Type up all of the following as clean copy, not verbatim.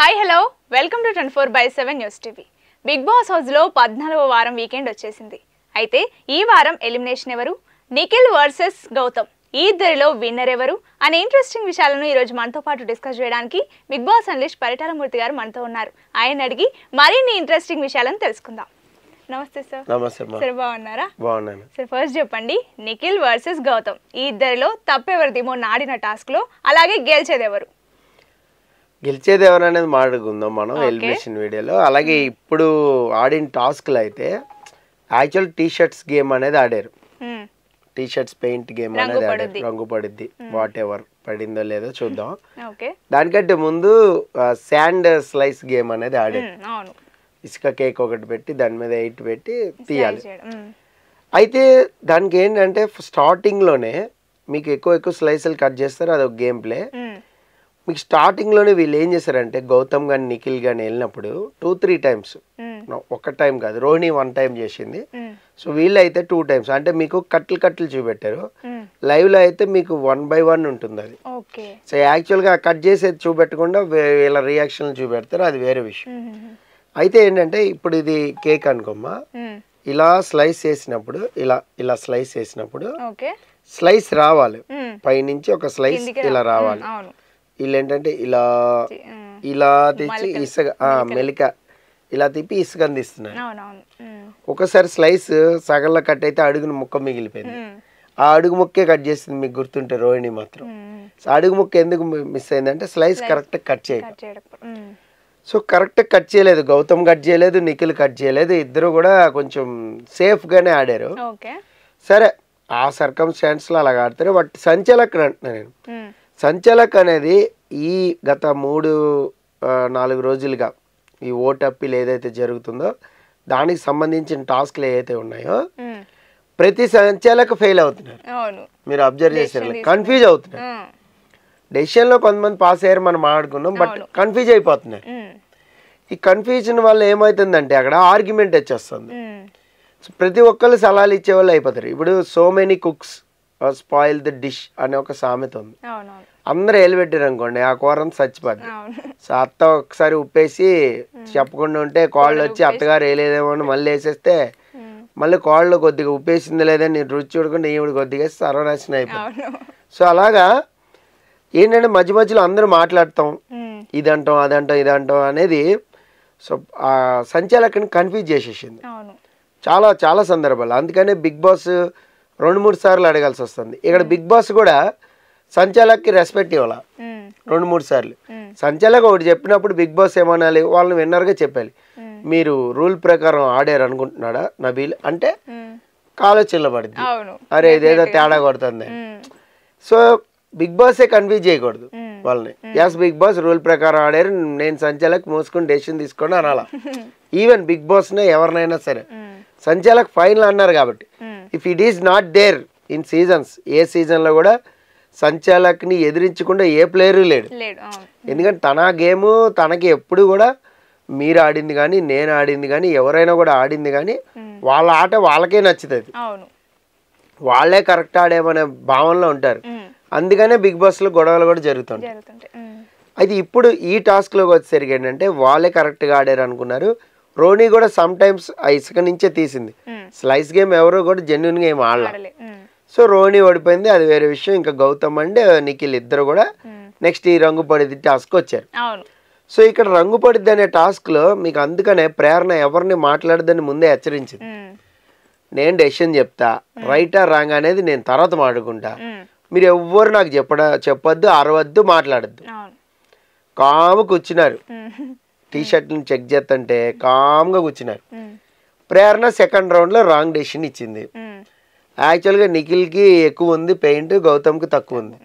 Hi hello welcome to 24/7 news TV. Bigg Boss house లో 14వ వారం వీకెండ్ వచ్చేసింది. అయితే ఈ వారం ఎలిమినేషన్ ఎవరు, నిఖిల్ వర్సెస్ గౌతమ్, ఈ ఇద్దరిలో విన్నర్ ఎవరు అనే ఇంట్రెస్టింగ్ విషయాలను ఈ రోజు మనతో పాటు డిస్కస్ చేయడానికి బిగ్ బాస్ అనలిస్ట్ పరిటాలమూర్తి గారు మనతో ఉన్నారు. ఆయన అడిగి మరిన్ని ఇంట్రెస్టింగ్ విషయాలను తెలుసుకుందాం. నమస్తే సార్. నమస్తే సార్, బాగున్నారా? బాగున్నాను సార్. ఫస్ట్ చెప్పండి, నిఖిల్ వర్సెస్ గౌతమ్, ఈ ఇద్దరిలో తప్పెవరిది మొన్న ఆడిన టాస్క్ లో, అలాగే గెలిచేది ఎవరు? గెలిచేది ఎవరు అనేది మాట్లాడుకుందాం మనం ఎలిమినేషన్ వీడియోలో. అలాగే ఇప్పుడు ఆడిన టాస్క్లు అయితే యాక్చువల్ టీ షర్ట్స్ గేమ్ అనేది ఆడారు. టీ షర్ట్స్ పెయింట్ గేమ్ అనేది ఆడారు. రంగు పడిద్ది, వాట్ ఎవర్ పడిందో లేదో చూద్దాం. దానికంటే ముందు శాండ్ స్లైస్ గేమ్ అనేది ఆడారు. ఇసుక కేక్ ఒకటి పెట్టి దాని మీద 8 పెట్టి తీయాలి. అయితే దానికి ఏంటంటే స్టార్టింగ్లోనే మీకు ఎక్కువ స్లైసులు కట్ చేస్తారు, అదొక గేమ్ ప్లే. మీకు స్టార్టింగ్లోనే వీళ్ళు ఏం చేశారంటే గౌతమ్ కానీ నిఖిల్ కానీ వెళ్ళినప్పుడు 2-3 టైమ్స్, ఒక టైం కాదు, రోహిణి 1 టైం చేసింది. సో వీళ్ళు అయితే 2 టైమ్స్, అంటే మీకు కట్లు చూపెట్టారు. లైవ్లో అయితే మీకు 1 by 1 ఉంటుంది అది. సో యాక్చువల్గా కట్ చేసేది చూపెట్టకుండా వీళ్ళ రియాక్షన్లు చూపెడతారు, అది వేరే విషయం. అయితే ఏంటంటే ఇప్పుడు ఇది కేక్ అనుకోమ్మా, ఇలా స్లైస్ చేసినప్పుడు ఇలా స్లైస్ చేసినప్పుడు స్లైస్ రావాలి, పైనుంచి ఒక స్లైస్ ఇలా రావాలి. వీళ్ళు ఏంటంటే ఇలా తెచ్చి ఇసుక మెలిక ఇలా తిప్పి ఇసుకని తీస్తున్నారు. ఒకసారి స్లైస్ సగంలో కట్ అయితే అడుగున ముక్క మిగిలిపోయింది. ఆ అడుగు ముక్కే కట్ చేసింది, మీకు గుర్తుంటే రోహిణి మాత్రం. సో అడుగు ముక్క ఎందుకు మిస్ అయిందంటే స్లైస్ కరెక్ట్ కట్ చేయలేదు. సో కరెక్ట్ కట్ చేయలేదు, గౌతమ్ కట్ చేయలేదు, నిఖిల్ కట్ చేయలేదు. ఇద్దరు కూడా కొంచెం సేఫ్గానే ఆడారు. సరే, ఆ సర్కమ్స్టాన్స్లో అలాగ ఆడతారు. బట్ సంచలక్ అంటున్నా నేను, సంచలక్ అనేది ఈ గత 3-4 రోజులుగా ఈ ఓటప్పిలు ఏదైతే జరుగుతుందో దానికి సంబంధించిన టాస్క్లు ఏదైతే ఉన్నాయో ప్రతి సంచలక్ ఫెయిల్ అవుతున్నారు. మీరు అబ్జర్వ్ చేశారు, కన్ఫ్యూజ్ అవుతున్నారు. డెసిషన్లో కొంతమంది పాస్ అయ్యారు మనం ఆడుకున్నాం, బట్ కన్ఫ్యూజ్ అయిపోతున్నారు. ఈ కన్ఫ్యూజన్ వల్ల ఏమవుతుందంటే అక్కడ ఆర్గ్యుమెంట్ వచ్చేస్తుంది. సో ప్రతి ఒక్కళ్ళు సలహాలు ఇచ్చే వాళ్ళు అయిపోతారు. ఇప్పుడు so many cooks spoil the dish అనే ఒక సామెత ఉంది. అందరూ ఏలిపెట్టారు అనుకోండి, ఆ కూరని చచ్చిపోద్ది. సో అత్త ఒకసారి ఉప్పేసి చెప్పకుండా ఉంటే కోళ్ళు వచ్చి అత్తగారు వేయలేదేమో అని మళ్ళీ వేసేస్తే మళ్ళీ కోళ్ళు కొద్దిగా ఉప్పేసింది లేదని నేను రుచి చూడకుండా ఈవిడ కొద్దిగా సర్వనాశనం అయిపోయింది. సో అలాగా ఏంటంటే మధ్యలో అందరూ మాట్లాడతాం, ఇదంటాం ఇదంటాం అనేది. సో ఆ సంచాలకుని కన్ఫ్యూజ్ చేసేసింది చాలా సందర్భాలు. అందుకనే బిగ్ బాస్ 2-3 సార్లు అడగాల్సి వస్తుంది. ఇక్కడ బిగ్ బాస్ కూడా సంచాలక్కి రెస్పెక్ట్ ఇవ్వాల 2-3 సార్లు. సంచాలక్ ఒకటి చెప్పినప్పుడు బిగ్ బాస్ ఏమనాలి, వాళ్ళని విన్నర్గా చెప్పాలి. మీరు రూల్ ప్రకారం ఆడారు అనుకుంటున్నాడా నబీల్ అంటే కాలోచనలో పడింది, అరే ఇదేదో తేడా కొడుతుంది. సో బిగ్ బాసే కన్ఫ్యూజ్ చేయకూడదు వాళ్ళని. యాస్ బిగ్ బాస్ రూల్ ప్రకారం ఆడారు, నేను సంచాలక్ మోసుకుని డెసిషన్ తీసుకోండి అనాలా. ఈవెన్ బిగ్ బాస్నే ఎవరినైనా సరే సంచాలక్ ఫైనల్ అన్నారు కాబట్టి if it is not there in seasons, ఏ సీజన్లో కూడా సంచాలక్ని ఎదిరించకుండా ఏ ప్లేయరు లేడు. ఎందుకంటే తన గేము తనకి ఎప్పుడు కూడా మీరు ఆడింది కానీ నేను ఆడింది కానీ ఎవరైనా కూడా ఆడింది కానీ వాళ్ళ ఆట వాళ్ళకే నచ్చుతుంది, వాళ్ళే కరెక్ట్ ఆడేమనే భావనలో ఉంటారు. అందుకనే బిగ్ బాస్లో గొడవలు కూడా జరుగుతుంటాయి. అయితే ఇప్పుడు ఈ టాస్క్లోకి వచ్చేసరికి ఏంటంటే వాళ్ళే కరెక్ట్గా ఆడారు అనుకున్నారు. రోహిణి కూడా సమ్ టైమ్స్ ఆ ఇసుక నుంచే తీసింది. స్లైస్ గేమ్ ఎవరో కూడా జెన్యున్గా ఏం ఆడలే. సో రోహిణి ఓడిపోయింది, అది వేరే విషయం. ఇంకా గౌతమ్ అండ్ నిఖిల్ ఇద్దరు కూడా నెక్స్ట్ ఈ రంగు పడిద్ది టాస్క్ వచ్చారు. సో ఇక్కడ రంగు పడిద్ది అనే టాస్క్లో మీకు అందుకనే ప్రేరణ ఎవరిని మాట్లాడదని ముందే హెచ్చరించింది. నేను డెసిషన్ చెప్తా, రైటా రాంగ్ అనేది నేను తర్వాత మాట్లాడుకుంటా, మీరు ఎవ్వరు నాకు చెప్పొద్దు, అరవద్దు, మాట్లాడద్దు. కామ్గా కూర్చున్నారు. టీ షర్ట్ని చెక్ చేస్తుంటే కామ్గా కూర్చున్నారు. ప్రేరణ సెకండ్ రౌండ్లో రాంగ్ డెసిషన్ ఇచ్చింది. యాక్చువల్గా నిఖిల్కి ఎక్కువ ఉంది పెయింట్, గౌతమ్కి తక్కువ ఉంది.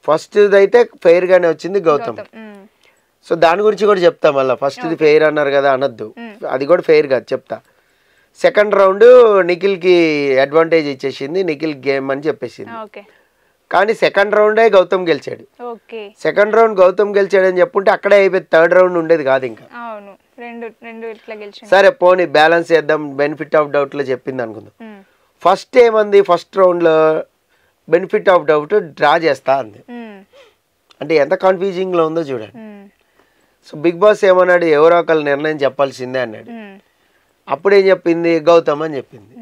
ఫస్ట్ది అయితే ఫెయిర్గానే వచ్చింది గౌతమ్. సో దాని గురించి కూడా చెప్తా మళ్ళీ. ఫస్ట్ది ఫెయిర్ అన్నారు కదా అనొద్దు, అది కూడా ఫెయిర్ కాదు చెప్తా. సెకండ్ రౌండ్ నిఖిల్కి అడ్వాంటేజ్ ఇచ్చేసింది, నిఖిల్ గేమ్ అని చెప్పేసింది. కానీ సెకండ్ రౌండే గౌతమ్ గెలిచాడు. సెకండ్ రౌండ్ గౌతమ్ గెలిచాడని చెప్పుంటే అక్కడే అయిపోయి థర్డ్ రౌండ్ ఉండేది కాదు ఇంకా. సరే పోనీ బ్యాలెన్స్ చేద్దాం, బెనిఫిట్ ఆఫ్ డౌట్ లో చెప్పింది అనుకుందాం. ఫస్ట్ ఏమంది, ఫస్ట్ రౌండ్ లో బెనిఫిట్ ఆఫ్ డౌట్ డ్రా చేస్తా అంది. అంటే ఎంత కన్ఫ్యూజింగ్ లో ఉందో చూడండి. సో బిగ్ బాస్ ఏమన్నాడు, ఎవరో ఒకళ్ళు నిర్ణయం చెప్పాల్సిందే అన్నాడు. అప్పుడు ఏం చెప్పింది, గౌతమ్ అని చెప్పింది.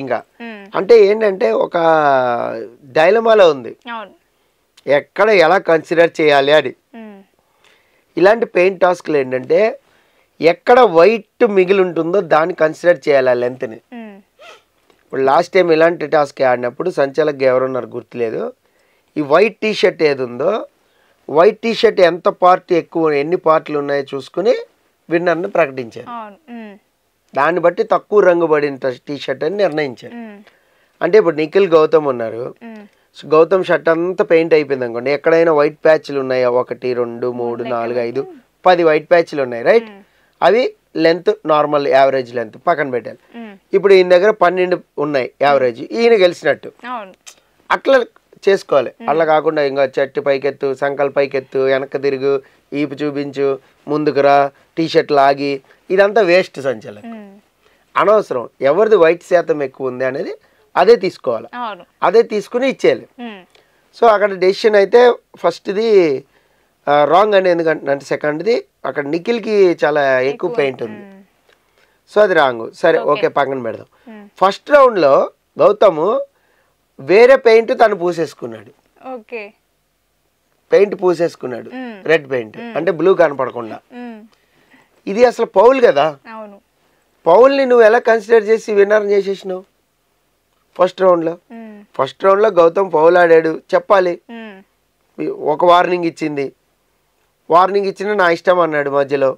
ఇంకా అంటే ఏంటంటే ఒక డైలమాలో ఉంది, ఎక్కడ ఎలా కన్సిడర్ చేయాలి అని. ఇలాంటి పెయింట్ టాస్క్లు ఏంటంటే ఎక్కడ వైట్ మిగిలి ఉంటుందో దాన్ని కన్సిడర్ చేయాలి ఆ లెంత్ని. ఇప్పుడు లాస్ట్ టైం ఇలాంటి టాస్క్ ఆడినప్పుడు సంచాలకుగా ఎవరున్నారు గుర్తులేదు, ఈ వైట్ టీ షర్ట్ ఏది ఉందో వైట్ టీ షర్ట్ ఎంత పార్ట్ ఎక్కువ ఎన్ని పార్ట్లు ఉన్నాయో చూసుకుని విన్నర్ని ప్రకటించారు. దాన్ని బట్టి తక్కువ రంగు పడిన టీ షర్ట్ అని నిర్ణయించారు. అంటే ఇప్పుడు నిఖిల్ గౌతమ్ ఉన్నారు, గౌతమ్ షర్ట్ అంతా పెయింట్ అయిపోయింది అనుకోండి, ఎక్కడైనా వైట్ ప్యాచ్లు ఉన్నాయా, 1 2 3 4 5 10 వైట్ ప్యాచ్లు ఉన్నాయి రైట్, అవి లెంత్ నార్మల్ యావరేజ్ లెంత్ పక్కన పెట్టాలి. ఇప్పుడు ఈయన దగ్గర 12 ఉన్నాయి యావరేజ్, ఈయన గెలిచినట్టు అట్లా చేసుకోవాలి. అట్లా కాకుండా ఇంకా చెట్టు పైకెత్తు, సంకల్ పైకెత్తు, వెనక్కి తిరుగు, ఈపు చూపించు, ముందుకు రా, టీ షర్ట్ లాగి, ఇదంతా వేస్ట్ సంచలనం, అనవసరం. ఎవరిది వైట్ శాతం ఎక్కువ ఉంది అనేది అదే తీసుకోవాలి, అదే తీసుకుని ఇచ్చేయాలి. సో అక్కడ డెసిషన్ అయితే ఫస్ట్ది రాంగ్ అని ఎందుకంటే సెకండ్ది అక్కడ నిఖిల్కి చాలా ఎక్కువ పెయింట్ ఉంది, సో అది రాంగ్. సరే ఓకే పక్కన పెడదాం. ఫస్ట్ రౌండ్లో గౌతమ్ వేరే పెయింట్ తను పూసేసుకున్నాడు, పెయింట్ పూసేసుకున్నాడు రెడ్ పెయింట్, అంటే బ్లూ కనపడకుండా. ఇది అసలు పౌల్ కదా, పౌల్ని నువ్వు ఎలా కన్సిడర్ చేసి విన్నర్ చేసేసినావు ఫస్ట్ రౌండ్లో గౌతమ్ పౌల్ ఆడాడు, చెప్పాలి. ఒక వార్నింగ్ ఇచ్చింది, వార్నింగ్ ఇచ్చిన నా ఇష్టం అన్నాడు మధ్యలో,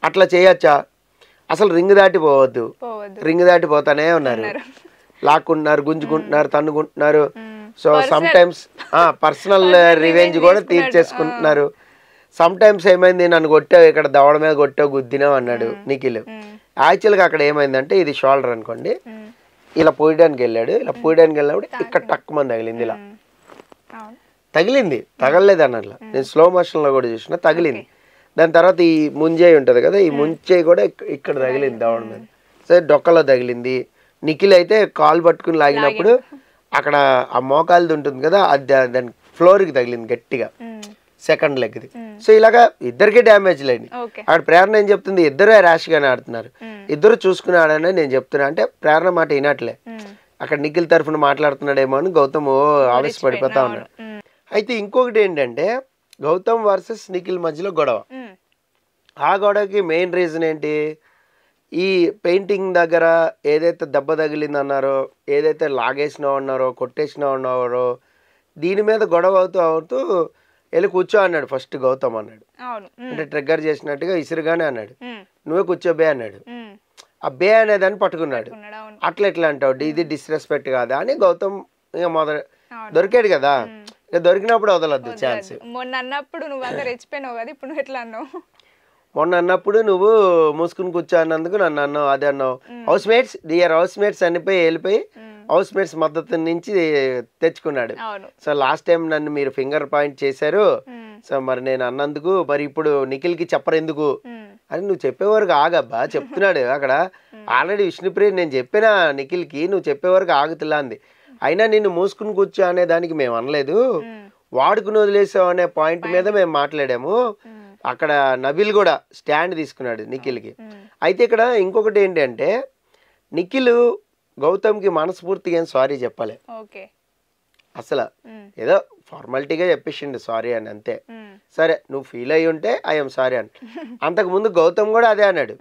అట్లా చేయొచ్చా? అసలు రింగ్ దాటి పోవద్దు, రింగ్ దాటి పోతానే ఉన్నారు, లాక్కుంటున్నారు, గుంజుకుంటున్నారు, తన్నుకుంటున్నారు. So sometimes personal revenge కూడా తీర్చేసుకుంటున్నారు. సమ్ టైమ్స్ ఏమైంది, నన్ను కొట్టావు, ఇక్కడ దవడ మీద కొట్టావు, గుద్దినావు అన్నాడు నిఖిల్. యాక్చువల్గా అక్కడ ఏమైందంటే ఇది షోల్డర్ అనుకోండి, ఇలా పోయడానికి వెళ్ళాడు, ఇలా పోయడానికి వెళ్ళినప్పుడు ఇక్కడ టక్ మంది తగిలింది, ఇలా తగిలింది, తగలలేదు అన్నట్ల. నేను స్లో మోషన్లో కూడా చూసిన తగిలింది. దాని తర్వాత ఈ ముంజేయి ఉంటుంది కదా, ఈ ముంజేయి కూడా ఇక్కడ తగిలింది దవడ మీద, సరే డొక్కలో తగిలింది. నిఖిల్ అయితే కాలు పట్టుకుని లాగినప్పుడు అక్కడ ఆ మోకాలది ఉంటుంది కదా, అది దాని ఫ్లోర్కి తగిలింది గట్టిగా, సెకండ్ లెగ్ది. సో ఇలాగా ఇద్దరికి డ్యామేజ్ లేని. అక్కడ ప్రేరణ ఏం చెప్తుంది, ఇద్దరు ర్యాష్గానే ఆడుతున్నారు, ఇద్దరు చూసుకుని ఆడని నేను చెప్తున్నా. అంటే ప్రేరణ మాట వినట్లే, అక్కడ నిఖిల్ తరఫున మాట్లాడుతున్నాడేమో అని గౌతమ్ ఆవేశపడిపోతా ఉన్నాడు. అయితే ఇంకొకటి ఏంటంటే గౌతమ్ వర్సెస్ నిఖిల్ మధ్యలో గొడవ. ఆ గొడవకి మెయిన్ రీజన్ ఏంటి, ఈ పెయింటింగ్ దగ్గర ఏదైతే దెబ్బ తగిలింది అన్నారో, ఏదైతే లాగేసినా ఉన్నారో, కొట్టేసినా ఉన్నారో, దీని మీద గొడవ అవుతూ వెళ్ళి కూర్చో అన్నాడు ఫస్ట్ గౌతమ్ అన్నాడు. అంటే ట్రిగ్గర్ చేసినట్టుగా ఇసురుగానే అన్నాడు, నువ్వే కూర్చోబే అన్నాడు. ఆ బే అనేదాన్ని పట్టుకున్నాడు. అట్లా ఎట్లా అంటావు, ఇది డిస్రెస్పెక్ట్ కాదా అని గౌతమ్ ఇక దొరికాడు కదా, ఇక దొరికినప్పుడు వదలొద్దు ఛాన్స్. మొన్న అన్నప్పుడు నువ్వు అంతా రెచ్చిపోయినావు కదా, ఇప్పుడు నువ్వు ఎట్లా అన్నావు? మొన్న అన్నప్పుడు నువ్వు మూసుకుని కూర్చో అన్నందుకు నన్ను అన్నావు, అదే అన్నావు. Housemates dear housemates అనిపోయి వెళ్ళిపోయి హౌస్ మేట్స్ మద్దతు నుంచి తెచ్చుకున్నాడు. సో లాస్ట్ టైం నన్ను మీరు ఫింగర్ పాయింట్ చేశారు, సో మరి నేను అన్నందుకు మరి ఇప్పుడు నిఖిల్కి చెప్పరు ఎందుకు అని నువ్వు చెప్పేవరకు ఆగబ్బా చెప్తున్నాడు. అక్కడ ఆల్రెడీ విష్ణుప్రియ నేను చెప్పినా నిఖిల్కి, నువ్వు చెప్పేవరకు ఆగుతులా అంది. అయినా నిన్ను మూసుకుని కూర్చో అనే దానికి మేము అనలేదు, వాడుకుని వదిలేసావు అనే పాయింట్ మీద మేము మాట్లాడాము. అక్కడ నబిల్ కూడా స్టాండ్ తీసుకున్నాడు నిఖిల్కి. అయితే ఇక్కడ ఇంకొకటి ఏంటంటే నిఖిల్ గౌతమ్కి మనస్ఫూర్తిగా ఏం సారీ చెప్పలే, అసలు ఏదో ఫార్మాలిటీగా చెప్పేసిండు సారీ అని అంతే. సరే నువ్వు ఫీల్ అయ్యి ఉంటే ఐఎమ్ సారీ అని. అంతకు ముందు గౌతమ్ కూడా అదే అన్నాడు,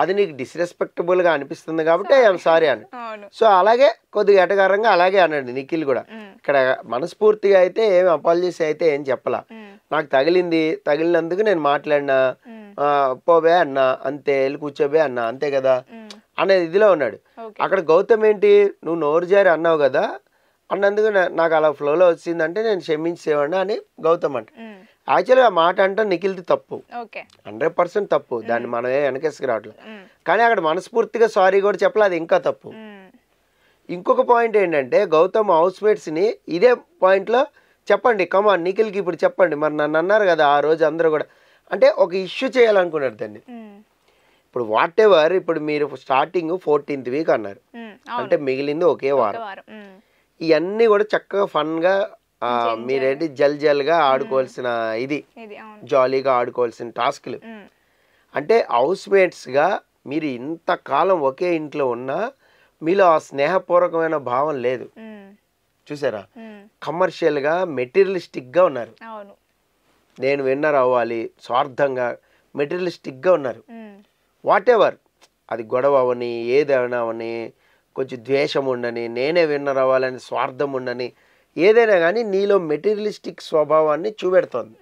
అది నీకు డిస్రెస్పెక్టబుల్ గా అనిపిస్తుంది కాబట్టి ఐఎమ్ సారీ అని. సో అలాగే కొద్దిగా ఎటగారంగా అలాగే అన్నాడు నిఖిల్ కూడా. ఇక్కడ మనస్ఫూర్తిగా అయితే ఏం అపాలజీస్ అయితే ఏం చెప్పలా, నాకు తగిలినందుకు నేను మాట్లాడినా, పోబే అన్నా అంతే, వెళ్ళి కూర్చోబే అన్నా అంతే కదా అనే ఇదిలో ఉన్నాడు. అక్కడ గౌతమ్ ఏంటి, నువ్వు నోరు జారి అన్నావు కదా, అన్నందుకు నాకు అలా ఫ్లోలో వచ్చిందంటే నేను క్షమించేవాడినా అని గౌతమ్ అంట. యాక్చువల్గా ఆ మాట అంటే నిఖిల్ది తప్పు, 100% తప్పు, దాన్ని మనం వెనకేసుకు రావట్లేదు. కానీ అక్కడ మనస్ఫూర్తిగా సారీ కూడా చెప్పలే, అది ఇంకా తప్పు. ఇంకొక పాయింట్ ఏంటంటే గౌతమ్ హౌస్ మేట్స్ని ఇదే పాయింట్లో చెప్పండి, కమాన్ నిఖిల్కి ఇప్పుడు చెప్పండి, మరి నన్ను అన్నారు కదా ఆ రోజు అందరూ కూడా, అంటే ఒక ఇష్యూ చేయాలనుకున్నారు దాన్ని. ఇప్పుడు వాట్ ఎవర్, ఇప్పుడు మీరు స్టార్టింగ్ 14th వీక్ అన్నారు, అంటే మిగిలింది ఒకే వారం. ఇవన్నీ కూడా చక్కగా ఫన్గా మీరేంటి జల్గా ఆడుకోవాల్సిన ఇది జాలీగా ఆడుకోవాల్సిన టాస్క్లు. అంటే హౌస్ మేట్స్గా మీరు ఇంతకాలం ఒకే ఇంట్లో ఉన్నా మీలో ఆ స్నేహపూర్వకమైన భావం లేదు. చూసారా, కమర్షియల్గా మెటీరియలిస్టిక్గా ఉన్నారు. నేను విన్నర్ అవ్వాలి స్వార్థంగా మెటీరియలిస్టిక్గా ఉన్నారు. వాట్ ఎవర్ అది గొడవ అవని ఏదైనా అవని, కొంచెం ద్వేషం ఉండని, నేనే విన్నర్ అవ్వాలని స్వార్థం ఉండని, ఏదైనా కానీ నీలో మెటీరియలిస్టిక్ స్వభావాన్ని చూపెడుతుంది.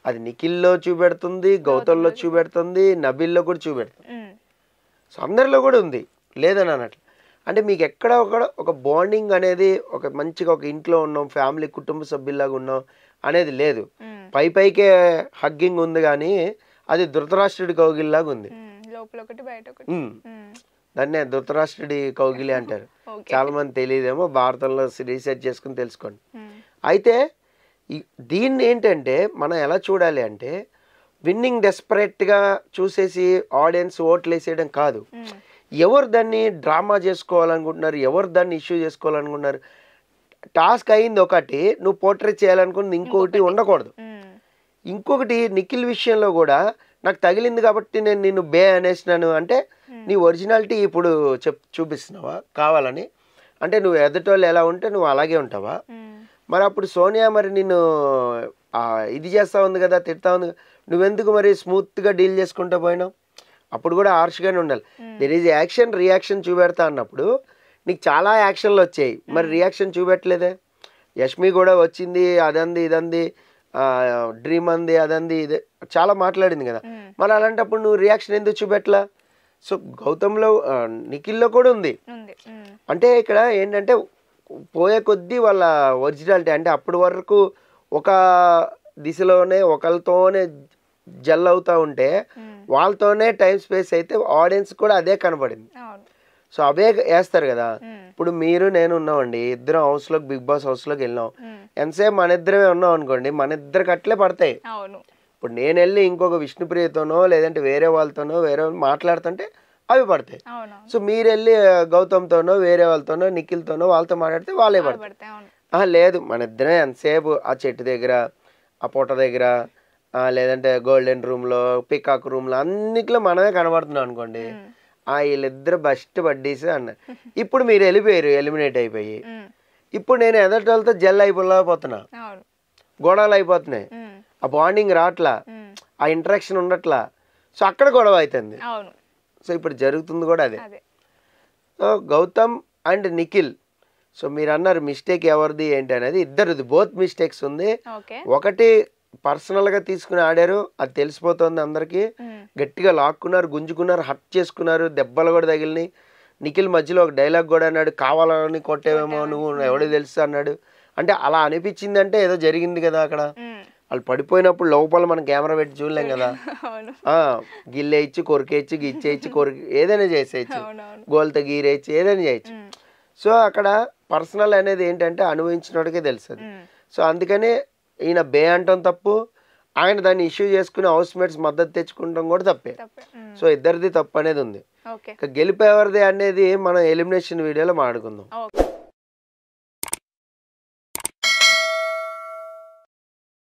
అది నిఖిల్లో చూపెడుతుంది, గౌతమ్లో చూపెడుతుంది, నబిల్లో కూడా చూపెడుతుంది. సో అందరిలో కూడా ఉంది, లేదని అన్నట్లు. అంటే మీకు ఎక్కడ ఒక బాండింగ్ అనేది ఒక మంచిగా ఒక ఇంట్లో ఉన్నాం, ఫ్యామిలీ కుటుంబ సభ్యుల్లాగా ఉన్నాం అనేది లేదు. పైకే హగ్గింగ్ ఉంది కానీ అది ధృతరాష్ట్రుడి కౌగిలిలాగా ఉంది. దాన్నే ధృతరాష్ట్రుడి కౌగిలి అంటారు. చాలా మంది తెలియదేమో, భారతంలో రీసెర్చ్ చేసుకుని తెలుసుకోండి. అయితే దీన్ని ఏంటంటే మనం ఎలా చూడాలి అంటే విన్నింగ్ డెస్పరేట్గా చూసేసి ఆడియన్స్ ఓట్లు వేసేయడం కాదు. ఎవరు దాన్ని డ్రామా చేసుకోవాలనుకుంటున్నారు, ఎవరు దాన్ని ఇష్యూ చేసుకోవాలనుకుంటున్నారు. టాస్క్ అయింది ఒకటి, నువ్వు పోర్ట్రేట్ చేయాలనుకున్నది ఇంకొకటి ఉండకూడదు. ఇంకొకటి నిఖిల్ విషయంలో కూడా నాకు తగిలింది కాబట్టి నేను నిన్ను బే అనేసినాను అంటే నీ ఒరిజినాలిటీ ఇప్పుడు చూపిస్తున్నావా కావాలని? అంటే నువ్వు ఎదుటోళ్ళు ఎలా ఉంటే నువ్వు అలాగే ఉంటావా? మరి అప్పుడు సోనియా మరి నిన్ను ఇది చేస్తా ఉంది కదా, తిడతా ఉంది, నువ్వెందుకు మరి స్మూత్గా డీల్ చేసుకుంటూ పోయినావు? అప్పుడు కూడా హార్ష్గానే ఉండాలి. దెర్ ఈజ్ యాక్షన్ రియాక్షన్ చూపెడతా అన్నప్పుడు నీకు చాలా యాక్షన్లు వచ్చాయి, మరి రియాక్షన్ చూపెట్టలేదే. యష్మి కూడా వచ్చింది, అదంది ఇదంది, డ్రీమ్ అంది, అదంది ఇదే చాలా మాట్లాడింది కదా, మరి అలాంటప్పుడు నువ్వు రియాక్షన్ ఎందుకు చూపెట్టలా? సో గౌతమ్లో నిఖిల్లో కూడా ఉంది. అంటే ఇక్కడ ఏంటంటే పోయే కొద్దీ వాళ్ళ ఒరిజినాలిటీ అంటే అప్పటి వరకు ఒక దిశలోనే ఒకరితోనే జల్ అవుతూ ఉంటే వాళ్ళతోనే టైం స్పేస్ అయితే ఆడియన్స్ కూడా అదే కనపడింది. సో అవే వేస్తారు కదా. ఇప్పుడు మీరు నేను ఉన్నామండి, ఇద్దరం హౌస్లోకి బిగ్ బాస్ హౌస్లోకి వెళ్ళినాం, ఎంతసేపు మన ఇద్దరమే ఉన్నాం అనుకోండి, మన ఇద్దరికి అట్లే పడతాయి. ఇప్పుడు నేను వెళ్ళి ఇంకొక విష్ణుప్రియతోనో లేదంటే వేరే వాళ్ళతోనో వేరే వాళ్ళు మాట్లాడుతుంటే అవి పడతాయి. సో మీరు వెళ్ళి గౌతమ్తోనో వేరే వాళ్ళతోనో నిఖిల్తోనో వాళ్ళతో మాట్లాడితే వాళ్ళే పడతాయి. లేదు, మన ఇద్దరే ఎంతసేపు ఆ చెట్టు దగ్గర, ఆ పొట్ట దగ్గర, లేదంటే గోల్డెన్ రూమ్లో, పికాక్ రూమ్లో అన్నిట్లో మనమే కనబడుతున్నాం అనుకోండి, వీళ్ళిద్దరు బెస్ట్ బడ్డీస్ అన్నారు. ఇప్పుడు మీరు వెళ్ళిపోయారు, ఎలిమినేట్ అయిపోయి, ఇప్పుడు నేను ఎదటి వాళ్ళతో జెల్ అయిపోలేకపోతున్నా, గొడవలు అయిపోతున్నాయి, ఆ బాండింగ్ రావట్లా, ఆ ఇంటరాక్షన్ ఉండట్లా. సో అక్కడ గొడవ అవుతుంది. సో ఇప్పుడు జరుగుతుంది కూడా అదే. So Gautam and Nikhil, so మీరు అన్నారు మిస్టేక్ ఎవరిది ఏంటి అనేది, ఇద్దరిది బోత్ మిస్టేక్స్ ఉంది. ఒకటి పర్సనల్గా తీసుకుని ఆడారు, అది తెలిసిపోతుంది అందరికీ, గట్టిగా లాక్కున్నారు, గుంజుకున్నారు, హట్ చేసుకున్నారు, దెబ్బలు కూడా తగిలినాయి. నిఖిల్ మధ్యలో ఒక డైలాగ్ కూడా అన్నాడు, కావాలని కొట్టేవేమో నువ్వు, ఎవడో తెలుసు అన్నాడు. అంటే అలా అనిపించింది అంటే ఏదో జరిగింది కదా అక్కడ. వాళ్ళు పడిపోయినప్పుడు లోపల మనం కెమెరా పెట్టి చూడలేం కదా, గిల్లేయచ్చు, కొరికేయచ్చు, గిచ్చేయచ్చు, ఏదైనా చేసేయచ్చు, గోల్తో గీరేయచ్చు, ఏదైనా చేయొచ్చు. సో అక్కడ పర్సనల్ అనేది ఏంటంటే అనుభవించినోడికే తెలుస్తుంది. సో అందుకనే ఈయన బే అంటాం తప్పు, ఆయన దాన్ని ఇష్యూ చేసుకుని హౌస్ మేట్స్ మద్దతు తెచ్చుకుంటాం కూడా తప్పే. సో ఇద్దరిది తప్పు అనేది ఉంది. గెలిపేవరిది అనేది మనం ఎలిమినేషన్ వీడియోలో మాట్లాడుకుందాం.